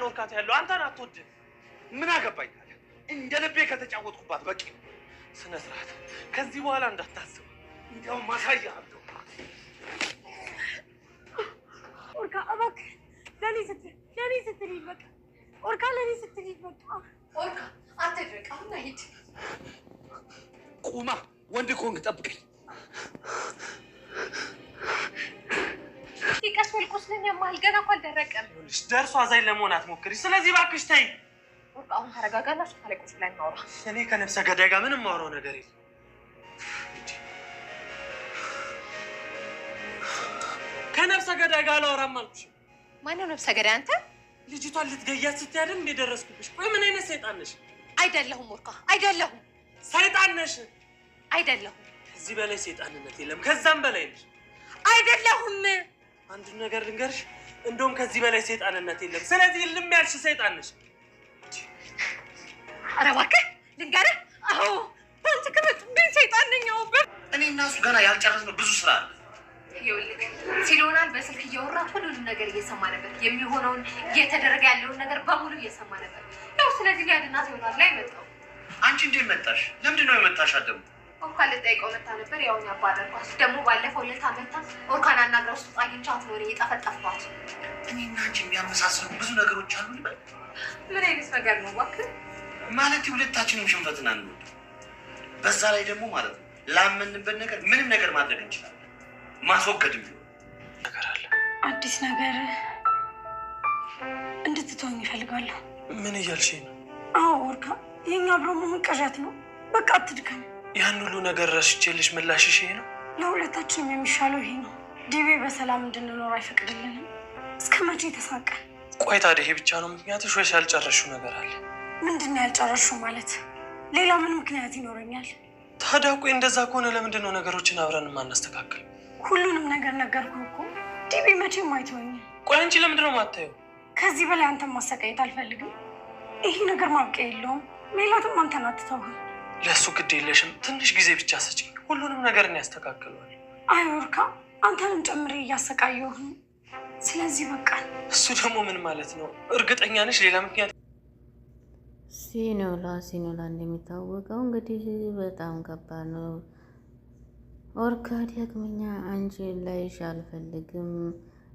እያኖርካት ያለው አንተን አትወድ። ምን አገባኝ ታዲያ? እንደ ልቤ ከተጫወትኩባት በቂ ነው። ስነ ስርዓት። ከዚህ በኋላ እንዳታስብ። እንዲያው ማሳያለሁ። ኦርካ እባክህ ለኔ ስትል በቃ ኦርካ ለኔ ስትል በቃ ኦርካ አትድረቅ። አሁን ሂድ። ቁማ ወንድ ኮንግ ጠብቀኝ። ይቀስ ወልቁስልን ያማል ገና እኮ አልደረቀም። ደርሶ አዛኝ ለመሆን አትሞክሪ። ስለዚህ እባክሽ ተይ። ኦርካ አሁን ተረጋጋና እሱ ካለቁስ ላይ እናውራ። እኔ ከነፍሰ ገዳይ ጋር ምንም ማውራው ነገር የለም። ከነፍሰ ገዳይ ጋር አላወራም አልኩሽ። ማነው ነፍሰ ገዳይ? አንተ ልጅቷን ልትገያት ስትያድም እንደ ደረስኩብሽ። ቆይ ምን አይነት ሰይጣን ነሽ? አይደለሁም ኦርካ፣ አይደለሁም። ሰይጣን ነሽ። አይደለሁም። ከዚህ በላይ ሰይጣንነት የለም። ከዛም በላይ ነሽ። አይደለሁም። አንድ ነገር ልንገርሽ፣ እንደውም ከዚህ በላይ ሰይጣንነት የለም። ስለዚህ ልም ያልሽ ሰይጣን ነሽ። ኧረ እባክህ ልንገርህ። አዎ በአንተ ከመጡብኝ ሰይጣን ነኝ። እኔ እና እሱ ገና ያልጨረስነው ብዙ ስራ አለ። ይኸውልህ ሲሎናል በስልክ እያወራ ሁሉንም ነገር እየሰማ ነበር። የሚሆነውን እየተደረገ ያለውን ነገር በሙሉ እየሰማ ነበር። ያው ስለዚህ ሊያድናት ይሆናል ላይ መጣው። አንቺ እንዴት መጣሽ? ለምንድን ነው የመጣሻት ደግሞ? ኦርካን ልጠይቀው መታ ነበር። ያው ያባረርኳት ደግሞ ባለፈው ዕለት መታ ኦርካን አናግረው ውስጥ አግኝቻት ነው የጠፈጠፍኳት። እኔና አንቺ የሚያመሳስሉ ብዙ ነገሮች አሉ ልበል? ምን አይነት ነገር ነው እባክህ? ማለት ሁለታችንም ሽንፈትን አንወድ። በዛ ላይ ደግሞ ማለት ነው ላመንበት ነገር ምንም ነገር ማድረግ እንችላለን። ማስወገድ ነገር አለ። አዲስ ነገር እንድትተወኝ ይፈልጋለሁ። ምን እያልሽ ነው? አዎ ኦርካ፣ የኛ አብሮ መሆን ቅዠት ነው። በቃ አትድከም። ያን ሁሉ ነገር ረስቼልሽ ምላሽሽ ይሄ ነው? ለሁለታችንም የሚሻለው ይሄ ነው። ዲቤ በሰላም እንድንኖር አይፈቅድልንም። እስከ መቼ ተሳቀን? ቆይ ታዲያ ይሄ ብቻ ነው ምክንያትሽ ወይስ ያልጨረሽው ነገር አለ? ምንድን ነው ያልጨረሽው ማለት? ሌላ ምን ምክንያት ይኖረኛል? ታዲያ ቆይ እንደዛ ከሆነ ለምንድን ነው ነገሮችን አብረን የማናስተካክል? ሁሉንም ነገር ነገርኩህ እኮ። ዲቤ መቼም አይተወኝም። ቆይ አንቺ ለምንድን ነው የማታየው? ከዚህ በላይ አንተን ማሰቃየት አልፈልግም። ይሄ ነገር ማብቂያ የለውም። ሜላትም አንተን አትተውህም። ለእሱ ግድ የለሽም። ትንሽ ጊዜ ብቻ ስጪኝ። ሁሉንም ነገር እኔ ያስተካክለዋል። አይ ኦርካ፣ አንተንም ጨምሬ እያሰቃየሁህ ነው። ስለዚህ በቃ። እሱ ደግሞ ምን ማለት ነው? እርግጠኛ ነሽ ሌላ ምክንያት? ሲኖላ እንደሚታወቀው እንግዲህ በጣም ከባድ ነው። ኦርካ ዳግመኛ አንቺን ላይሽ አልፈልግም፣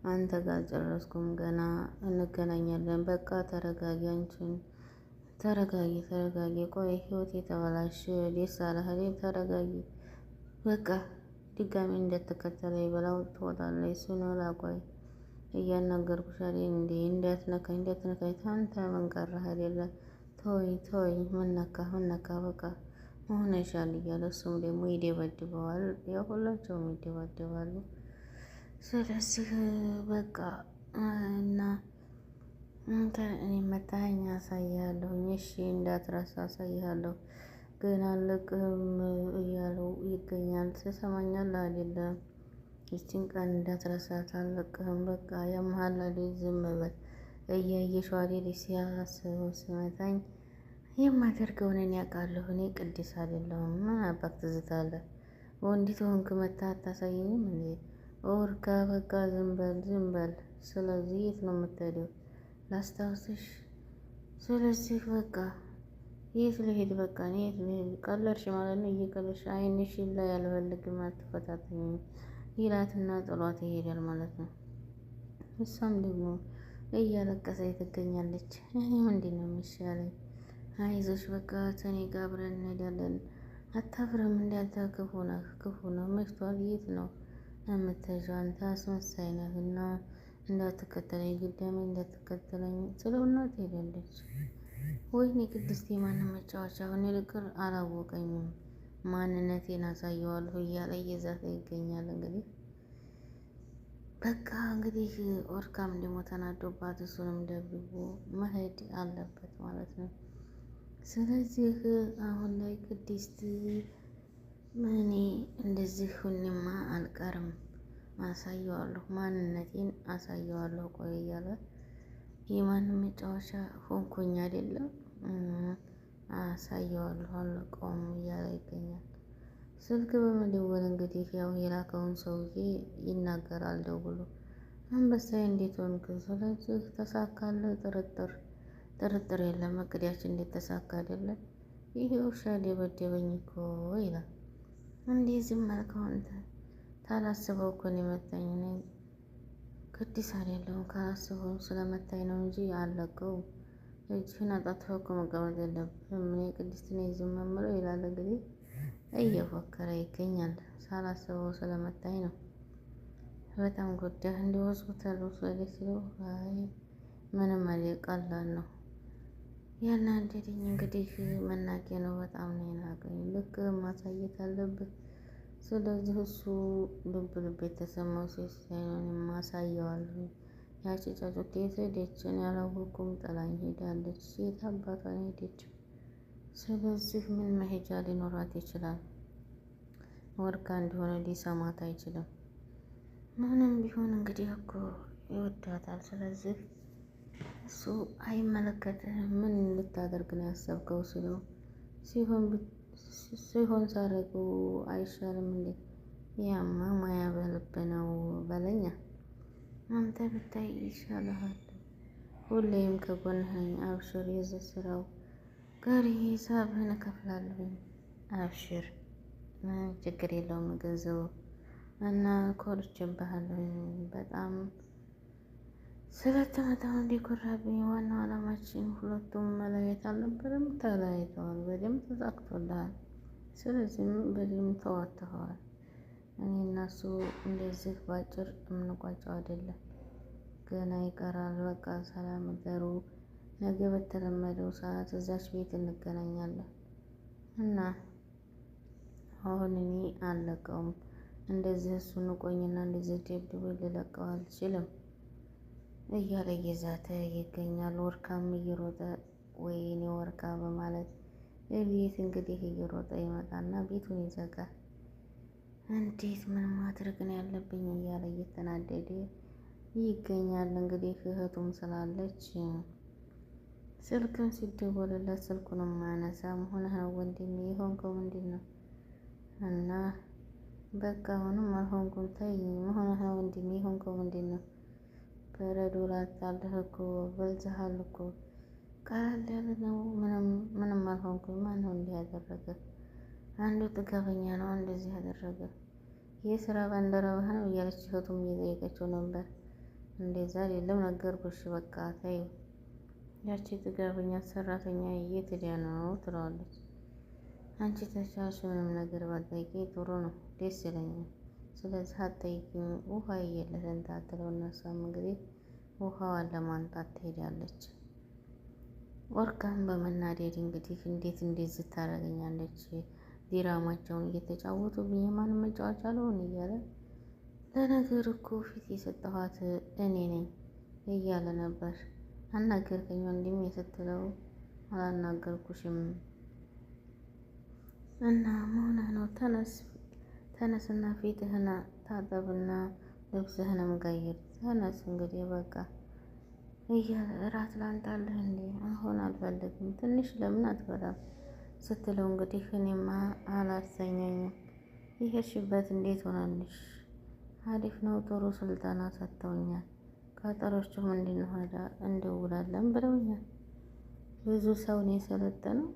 አንተ ጋር ጨረስኩም፣ ገና እንገናኛለን። በቃ ተረጋጊ፣ አንቺን ተረጋጊ። ቆይ ህይወት የተበላሽ ደስ አለህ? ተረጋጊ። በቃ ድጋሚ እንደተከተለ ይበላው ትወጣለች። ሲኖላ ቆይ እያናገርኩሽ አይደል እንዴ? እንዳትነካኝ አንተ መንቀረህ አይደለ? ተወይ ምነካ በቃ ሆነሻል እያለ እሱም ደግሞ ይደበድበዋል። ያው ሁላቸውም ይደባደባሉ። ስለዚህ በቃ እና እኔ መታኸኝ አሳይሃለሁኝ፣ እሺ እንዳትረሳ አሳይሃለሁ፣ ግን አልለቅህም እያለው ይገኛል። ትሰማኛለህ አይደለም? ይችን ቀን እንዳትረሳት አልለቅህም። በቃ የመሀል አይደል? ዝም በል እያየሽው አይደል? ሲያስበው ሲመታኝ የማደርገውን እኔ አውቃለሁ። እኔ ቅድስ አይደለሁም። ምን አባክ ትዝታለህ? ወንዲት ሆንክ መታ አታሳየኝም እንዴ? ኦርካ በቃ ዝም በል። ስለዚህ የት ነው የምትሄደው? ላስታውስሽ። ስለዚህ በቃ የት ልሄድ? በቃ እኔ የት ልሄድ? ቀለድሽ ማለት ነው። እየቀለድሽ አይንሽ ላይ አልፈልግም፣ አትፈታተኝም ይላትና ጥሏት ይሄዳል ማለት ነው። እሷም ደግሞ እያለቀሰች ትገኛለች። እኔ ምንድን ነው የሚሻለኝ? አይዞሽ በቃ ተኔ ጋር አብረን እንሄዳለን። አታፍርም? እንዳንተ ክፉ ነው መሽቷል። የት ነው የምትሄጂው? አንተ አስመሳይ ነህ እና እንዳትከተለኝ ግዳሜ እንዳትከተለኝ ስለውናት ሄዳለች። ወይኔ ቅድስት የማንም መጫወቻ ሆነ ልቅር አላወቀኝም፣ ማንነቴን አሳየዋለሁ እያለ እየዛተ ይገኛል። እንግዲህ በቃ እንግዲህ ኦርካም ደግሞ ተናዶባት እሱንም ደብድቦ መሄድ አለበት ማለት ነው። ስለዚህ አሁን ላይ ቅድስት እኔ እንደዚህ ሁኔማ አልቀርም፣ አሳየዋለሁ፣ ማንነቴን አሳየዋለሁ። ቆይ እያለ የማንም መጫወቻ ሆንኩኝ አይደለም አሳየዋለሁ፣ አለቀውም እያለ ይገኛል። ስልክ በመደወል እንግዲህ ያው የላከውን ሰውዬ ይናገራል ደውሎ። አንበሳዬ እንዴት ሆንክ? ስለዚህ ተሳካለ? ጥርጥር የለም። እቅዳችን እንዴት ተሳካ አይደለም? ይሄ ውሻ ደበደበኝ እኮ ይላል። እንዴ ዝም አልከው አንተ? ታላስበው እኮ ነው የመታኝ። እኔ ቅድስ አይደለሁም ካላስበው ስለመታኝ ነው እንጂ አለቀውም። እጅህን አጣጥፈህ እኮ መቀመጥ የለብህም። እኔ ቅድስት ነኝ ዝም የምለው ይላል። እንግዲህ እየፎከረ ይገኛል። ሳላስበው ስለመታኝ ነው። በጣም ጎዳህ እንደ ሆስፒታል ወሰደች ሲለው አይ ምንም አይደል ቀላል ነው። ያናደደኝ እንግዲህ መናቄ ነው። በጣም ነው የናቀኝ። ልክ ማሳየት አለብህ። ስለዚህ እሱ ልብ የተሰማው ሴት ሳይሆን ማሳየዋለሁ። ያቺ ጫጩት የት ሄደች? እኔ አላወኩም። ጥላኝ ሄዳለች። ሴት አባቷን ሄደችው። ስለዚህ ምን መሄጃ ሊኖራት ይችላል? ወርቃ እንደሆነ ሊሰማት አይችልም። ምንም ቢሆን እንግዲህ እኮ ይወዳታል። ስለዚህ እሱ አይመለከትህም። ምን ልታደርግ ነው ያሰብከው ስለው ሲሆን ሳረጉ አይሻልም እንዴ? ያማ ማያ በልብ ነው በለኛ። አንተ ብታይ ይሻልሃል። ሁሌም ከጎንህ ነኝ። አብሽር። የዚህ ስራው ቀሪ ሂሳብህን እከፍላለሁኝ። አብሽር፣ ችግር የለውም። ገንዘቡ እና ኮርቼብሃለሁኝ በጣም ስለተመታው እንዲኮራብኝ። ዋናው ዓላማችን ሁለቱም መለየት አልነበረም? ተለያይተዋል። በደንብ ተሳክቶልሃል። ስለዚህም በደንብ ተዋጥተዋል። እኔ እና እሱ እንደዚህ ባጭር የምንቋጨው አይደለም፣ ገና ይቀራል። በቃ ሰላም እደሩ። ነገ በተለመደው ሰዓት እዛች ቤት እንገናኛለን እና አሁን እኔ አልለቀውም። እንደዚህ እሱ ንቆኝና እንደዚህ ደብድቦ ልለቀው አልችልም እያለ እየዛተ ይገኛል። ወርካም እየሮጠ ወይኔ ወርካ በማለት ቤት እንግዲህ እየሮጠ ይመጣና ቤቱን ይዘጋል። እንዴት ምን ማድረግ ነው ያለብኝ እያለ እየተናደደ ይገኛል። እንግዲህ እህቱም ስላለች ስልክም ሲደወልለት ስልኩንም አያነሳም። ሆነህ ነው ወንድሜ የሆንከው ምንድን ነው? እና በቃ አሁንም አልሆንኩም ተይኝ። ሆነህ ነው ወንድሜ የሆንከው ምንድን ነው? በረዶ ላጣልህ እኮ በልተሃል እኮ ቀለል ያለ ነው። ምንም አልሆንኩም። ማን ነው እንዲህ ያደረገ? አንዱ ጥገበኛ ነው እንደዚህ ያደረገ። የስራ ባልደረባህ ነው እያለች እህቱም እየጠየቀችው ነበር። እንደዛ አይደለም ነገርኩሽ፣ በቃ ተይው። ያቺ ጥገበኛ ሰራተኛ የት ሄዳ ነው ትለዋለች። አንቺ ተቻልሽ ምንም ነገር ባትጠይቂ ጥሩ ነው፣ ደስ ይለኛል። ስለዚህ አትጠይቂኝ፣ ውሃ እየለትን ታትለው። እነሷም እንግዲህ ውሃዋን ለማንጣት ትሄዳለች። ወርቃም በመናደድ እንግዲህ እንዴት እንደዚህ ታደርገኛለች? ዲራማቸውን እየተጫወቱብኝ የማንም መጫወቻ አልሆን እያለ ለነገር እኮ ፊት የሰጠኋት እኔ ነኝ እያለ ነበር። አናገርከኝ ወንድሜ ስትለው አላናገርኩሽም እና መሆንህ ነው። ተነስና ፊትህን ታጠብና ልብስህንም ቀይር። ተነስ እንግዲህ በቃ እያለ እራት ላንጣልህ እንዴ? አሁን አልፈልግም። ትንሽ ለምን አትበላም ስትለው እንግዲህ እኔማ አላሰኘኝም። ይሄሽበት እንዴት ሆናልሽ? አሪፍ ነው። ጥሩ ስልጠና ሰጥተውኛል። ቀጠሮቹም እንድንሄዳ እንደውላለን ብለውኛል። ብዙ ሰው ነው የሰለጠነው።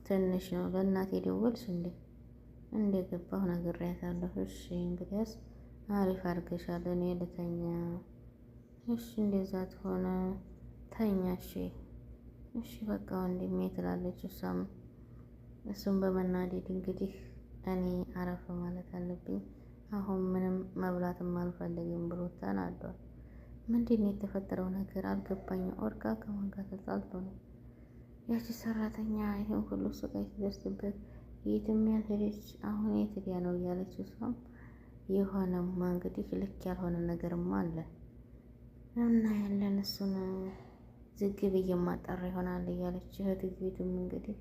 ትንሽ ነው። ለእናቴ ደወልሽ እንዴ? እንደገባሁ ነግሬያታለሁ። እሺ እንግዲያስ አሪፍ አድርገሻል። እኔ ልተኛ። እሺ እንደዛ ትሆነ ተኛ። እሺ በቃ ወንድሜ ትላለች እሱም በመናደድ እንግዲህ እኔ አረፍ ማለት አለብኝ፣ አሁን ምንም መብላትም አልፈልግም ብሎ ተናዷል። ምንድን ነው የተፈጠረው ነገር አልገባኝም። ወርቃ ከማን ጋር ተጣልቶ ነው? ያቺ ሰራተኛ ይህን ሁሉ ስቃይ ሲደርስበት የትም ያልሄደች አሁን የት ሄዳ ነው እያለች እሷም የሆነማ እንግዲህ ልክ ያልሆነ ነገርማ አለ እና ያለን እሱን ዝግብ እየማጠራ ይሆናል እያለች እህትዬቱም እንግዲህ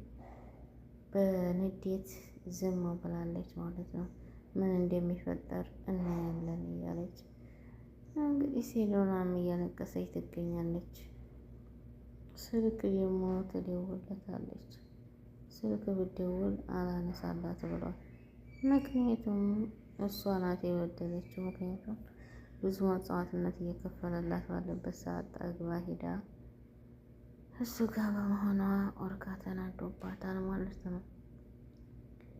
በንዴት ዝም ብላለች ማለት ነው። ምን እንደሚፈጠር እናያለን እያለች እንግዲህ ሴሎናም እያለቀሰች ትገኛለች። ስልክ ደግሞ ትደውልለታለች። ስልክ ብትደውል አላነሳላት ብሏል። ምክንያቱም እሷ ናት የበደለችው። ምክንያቱም ብዙ መስዋዕትነት እየከፈለላት ባለበት ሰዓት ጠግባ ሄዳ እሱ ጋር በመሆኗ ኦርካ ተናዶባታል ማለት ነው።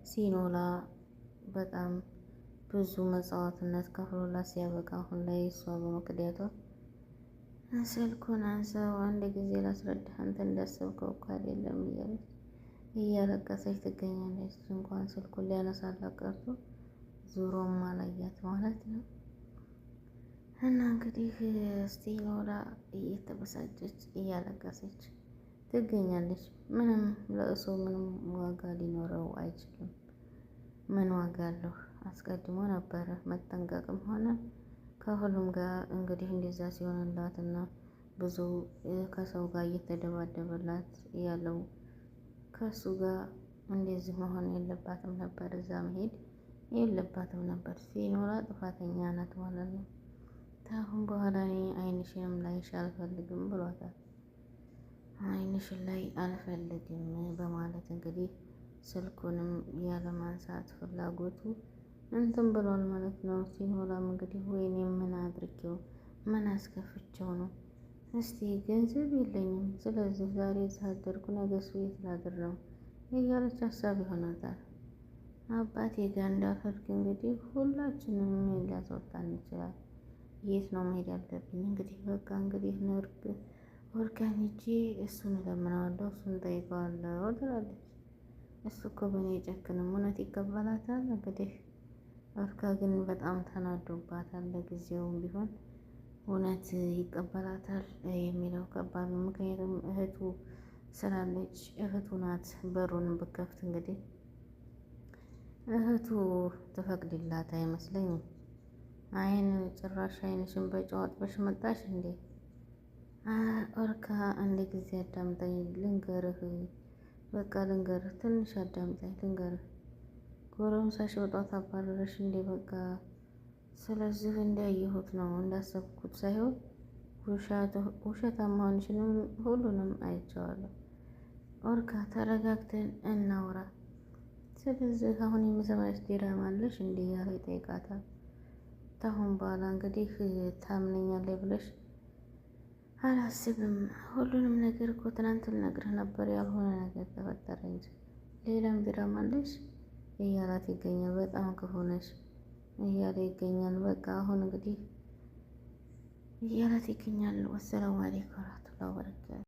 ሲኖላ በጣም ብዙ መስዋዕትነት ከፍሎላት ሲያበቃ አሁን ላይ እሷ በመክዳቷ ስልኩን አንሰው አንድ ጊዜ ላስረዳህ፣ አንተ እንዳሰብከው እኮ አይደለም እያለች እያለቀሰች ትገኛለች። እንኳን ስልኩን ሊያነሳላት ቀርቶ ዙሮም አላያት ማለት ነው። እና እንግዲህ ሲኖላ እየተበሳጨች እያለቀሰች ትገኛለች። ምንም ለእሱ ምንም ዋጋ ሊኖረው አይችልም። ምን ዋጋ አለው? አስቀድሞ ነበረ መጠንቀቅም ሆነ ከሁሉም ጋር እንግዲህ እንደዛ ሲሆንላት እና ብዙ ከሰው ጋር እየተደባደበላት ያለው ከሱ ጋር እንደዚህ መሆን የለባትም ነበር። እዛ መሄድ የለባትም ነበር። ሲኖላ ጥፋተኛ ናት ማለት ነው። ከአሁን በኋላ እኔ አይንሽንም ላይሽ አልፈልግም ብሏታል። አይንሽን ላይ አልፈልግም በማለት እንግዲህ ስልኩንም ያለማንሳት ፍላጎቱ እንትን ብሏል ማለት ነው። ሲኖላም እንግዲህ ወይኔ ምን አድርጌው ምን አስከፍቼው ነው? እስቲ ገንዘብ የለኝም፣ ስለዚህ ዛሬ ሳደርኩ ነገ እሱ ቤት ላድር ነው እያለች ሀሳብ ይሆናታል። አባቴ ጋር እንዳፈርግ እንግዲህ ሁላችንም ሊያስወጣን ይችላል። የት ነው መሄድ ያለብኝ? እንግዲህ በቃ እንግዲህ ኦርካን ሂጄ እሱን እለምነዋለሁ፣ እሱን ጠይቀዋለሁ ትላለች። እሱ እኮ በእኔ ጨክንም እውነት ይቀበላታል? እንግዲህ ኦርካ ግን በጣም ተናዶባታል። ለጊዜውም ቢሆን እውነት ይቀበላታል የሚለው ከባድ ነው። ምክንያቱም እህቱ ስላለች እህቱ ናት። በሩን ብከፍት እንግዲህ እህቱ ትፈቅድላት አይመስለኝም። አይን ጭራሽ አይንሽን በጨዋጥበሽ መጣሽ እንዴ? ኦርካ አንድ ጊዜ አዳምጠኝ ልንገርህ፣ በቃ ልንገርህ፣ ትንሽ አዳምጠኝ ልንገርህ። ጎረምሳሽ ወጣት አባረረሽ እንዴ? በቃ ስለዚህ እንዳየሁት ነው እንዳሰብኩት ሳይሆን ውሸታም መሆንሽንም ሁሉንም አይቼዋለሁ። ኦርካ ተረጋግተን እናውራ። ስለዚህ አሁን የምሰማሽ ዲራማ አለሽ እንዴ? ያለ ይጠይቃታል። ታሁን በኋላ እንግዲህ ታምነኛለህ ብለሽ አላስብም። ሁሉንም ነገር እኮ ትናንት ልነግርህ ነበር፣ ያልሆነ ነገር ተፈጠረ እንጂ ሌላም ዲራማ አለሽ እያላት ይገኛል። በጣም ክፉ ነሽ እያለ ይገኛል። በቃ አሁን እንግዲህ እያላት ይገኛል። ወሰላሙ አለይኩም ወራህመቱላሂ ወበረካቱ